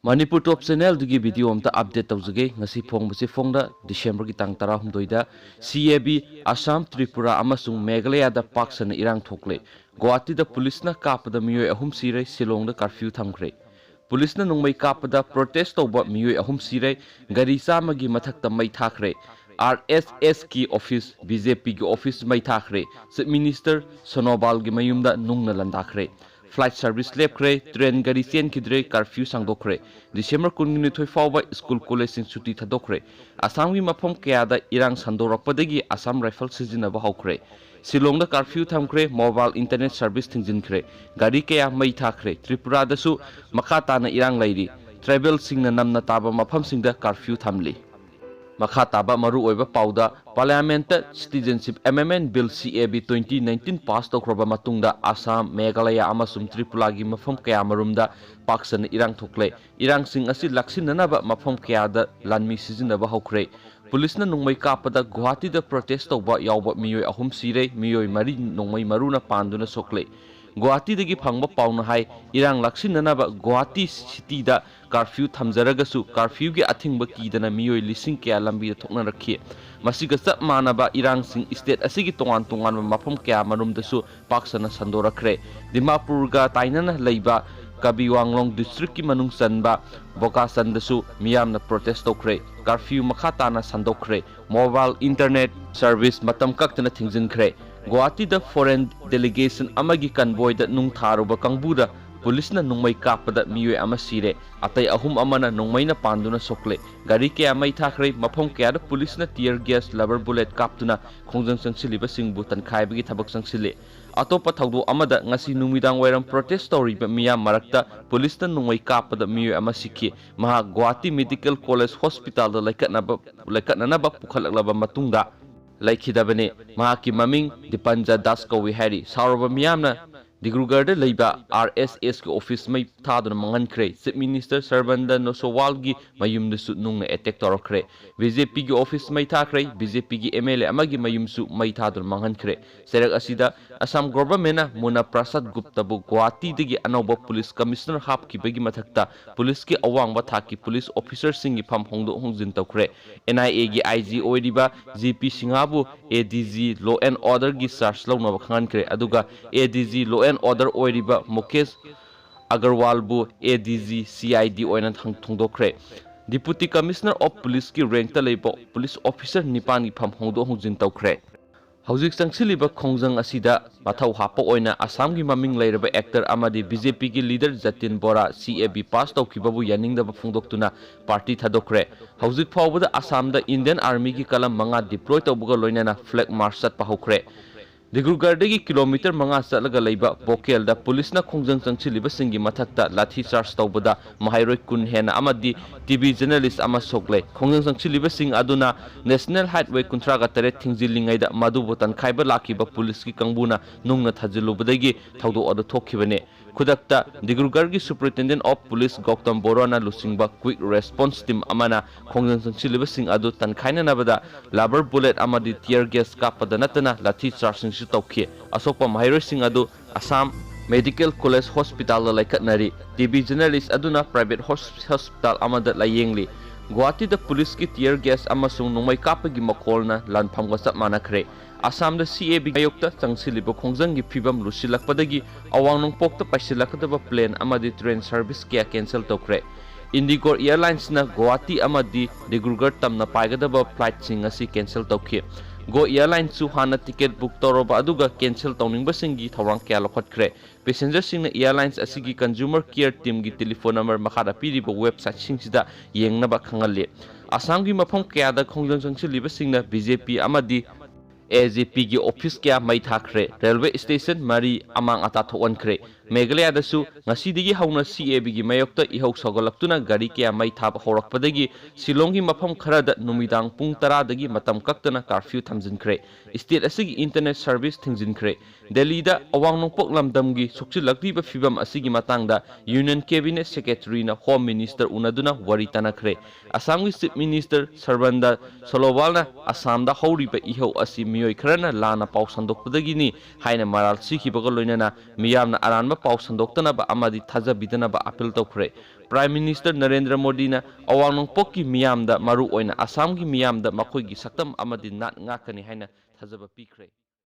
Manipur Top Channel dugi video amta update tawjage ngasi phongbase phongda December ki tang 16 da CAB Assam Tripura amasung Meghalaya da paksana irang thokle Guwahati da police na kapada miyoi ahum sire Shillong da curfew thamkre police na nungmai kapada protest tawba miyoi ahum sire gari chamagi mathakta mai thakre RSS ki office BJP ki office mai thakre Chief Minister Sonobal gi mayumda nungna landakre Flight service lepkre train gari chen kidre curfew sangdokre December 19 fawba school college sing chuti thadokre Assam gi mafam kya da irang sandorakpadagi Assam rifle sijina ba hawkre Shillong da curfew thamkre mobile internet service thingjinkre gari kya mai thakre Tripura da su makata na irang lairi tribal sing na namna taba mafam sing da curfew thamli Makhataba maru oiba pauda Parliament Citizenship Amendment Bill CAB 2019 pass tawkhraba matungda Assam Meghalaya amasum Tripura gi mafam kaya marumda paksan irang thokle irang sing asi laksinanaba mafam kaya da lanmi sijinaba hawkre police na nungmai kapada Guwahati da protest tawba yawba miyoi ahum sire miyoi mari nungmai maruna panduna sokle Guwahati dagi phangba pauna hai irang laksinanaba Guwahati city da curfew thamjaragasu curfew gi athingba kidana miyoi lising kya lambi thokna rakhi masiga chap manaba irang sing state asigi tongan tongan mafam kya manumdasu paksana sandorakre Dimapur ga tainana leiba Kabiwanglong district ki manung sanba Bokasan dasu miyamna protest tokre curfew makhatana sandokre mobile internet service matam kaktana thingjinkre Guwahati da foreign delegation amagi convoy da nung tharuba kangbuda police na nungmai kapada miyoi ama sire atai ahum amana nungmai na panduna sokle gari kya mai thakre mafam kya da police na tear gas rubber bullet kaptuna khongjang sangsiliba singbu tankhai thabak sangsile atopa thawdo amada ngasi numidang wairam protest story ba miyam marakta police na nungmai kapada miyoi ama sikhi maha Guwahati medical college hospital da laikatna ba pukhalakla matungda laikhidabane mahaki maming Dipanja Das kawi heiri sauraba miyamna Digrugarda leiba RSS ki office mai thaduna mangankre Chief Minister Sarvanda Nosowal gi mayumdasu nungna attack torokre BJP gi office mai thakre BJP gi MLA amagi mayumsu mai thaduna mangankre serak asida Assam government na Muna Prasad Gupta bu Guwahati dagi anoba police commissioner hap ki bagi mathakta police ki awangba thaki police officer singi pham hongdo hongjin tawkre NIA gi IG oidiba GP Singhabu ADG law and order gi charge lawna khangankre aduga ADG law and order oiriba Mukesh Agarwal bu ADG CID oina thongdokre Deputy Commissioner of Police ki rank ta leibo police officer nipan gi pham hongdo hongjin tawkre Haujik sangsiliba khongjang asida mathau hapa oina Assam gi maming leiraba actor amadi BJP gi leader Jatin Bora CAB pass tawkibabu yaningdaba phongdoktuna party thadokre haujik phawbada Assam da Indian Army gi kalam manga deploy tawbuga loinana flag march chat pahokre Digrugarda kilometer manga chatlaga leiba Bokel da police na khongjang sangsiliba singi mathakta lathi charge tawbada mahairoi kun hena amadi TV journalist ama sokle khongjang sangsiliba sing aduna National Highway kuntraga tare thingjilingai da madubu tankhaiba lakiba police ki kangbuna nungna thajilubadagi thawdo adu thokhibane khudakta Digrugarda Superintendent of Police Gautam Borana lusingba quick response team amana khongjang sangsiliba sing adu tankhaina nabada rubber bullet amadi tear gas kapada natana lathi charge tawkhe asopa mahairoi sing adu Assam Medical College Hospital la laikatnari TV journalist aduna private hospital amada layengli Guwahati da police ki tear gas amasung nungmai kapagi makolna lanphamga chap manakre Assam da CAB ayokta changsiliba khongjang gi phibam lusilakpadagi awangnong pokta paisilakadaba plane amadi train service kya cancel tokre Indigo Airlines na Guwahati amadi Digrugarh tamna paigadaba flight sing asi cancel tokhe Go Airlines su hana ticket book toroba aduga cancel tawningba singi thawrang kya lokhatkre passenger sing na airlines asigi consumer care team gi telephone number makhada piriba website singsida yengnaba khangalle Assam gi mafam kya da khongjang sangsiliba singna BJP amadi AGP gi office kya mai thakre railway station mari amang ata thowankre Meghalaya dasu ngasidigi hauna CAB gi mayokta ihau sogolaktuna gari kya mai thab horakpadagi Shillong gi mafam kharada numidang pung 10 dagi matam kaktana curfew thamjinkre state asigi internet service thingjinkre Delhi da awang nongpok lamdam gi sokchilakliba fibam asigi matangda Union Cabinet Secretary na Home Minister unaduna wari tanakre Assam gi Chief Minister Sarvanda Solowal na Assam da horiba ihau asi miyoi kharana lana pau sandokpadagi ni haina maral sikhibaga loinana miyamna aranba ꯄꯥꯎ ꯁꯟꯗꯣꯛꯇꯅꯕ ꯑꯃꯗꯤ ꯊꯥꯖꯕꯤꯗꯅꯕ appeal ꯇꯧꯈ꯭ꯔꯦ prime minister Narendra ꯃꯣꯗꯤꯅ ꯑꯋꯥꯡ ꯅꯣꯡꯄꯣꯛꯀꯤ ꯃꯤꯌꯥꯝꯗ ꯃꯔꯨꯑꯣꯏꯅ ꯑꯁꯥꯝꯒꯤ ꯃꯤꯌꯥꯝꯗ ꯃꯈꯣꯏꯒꯤ ꯁꯛꯇꯝ ꯑꯃꯗꯤ ꯅꯥꯠ ꯉꯥꯛꯀꯅꯤ ꯍꯥꯏꯅ ꯊꯥꯖꯕ ꯄꯤꯈ꯭ꯔꯦ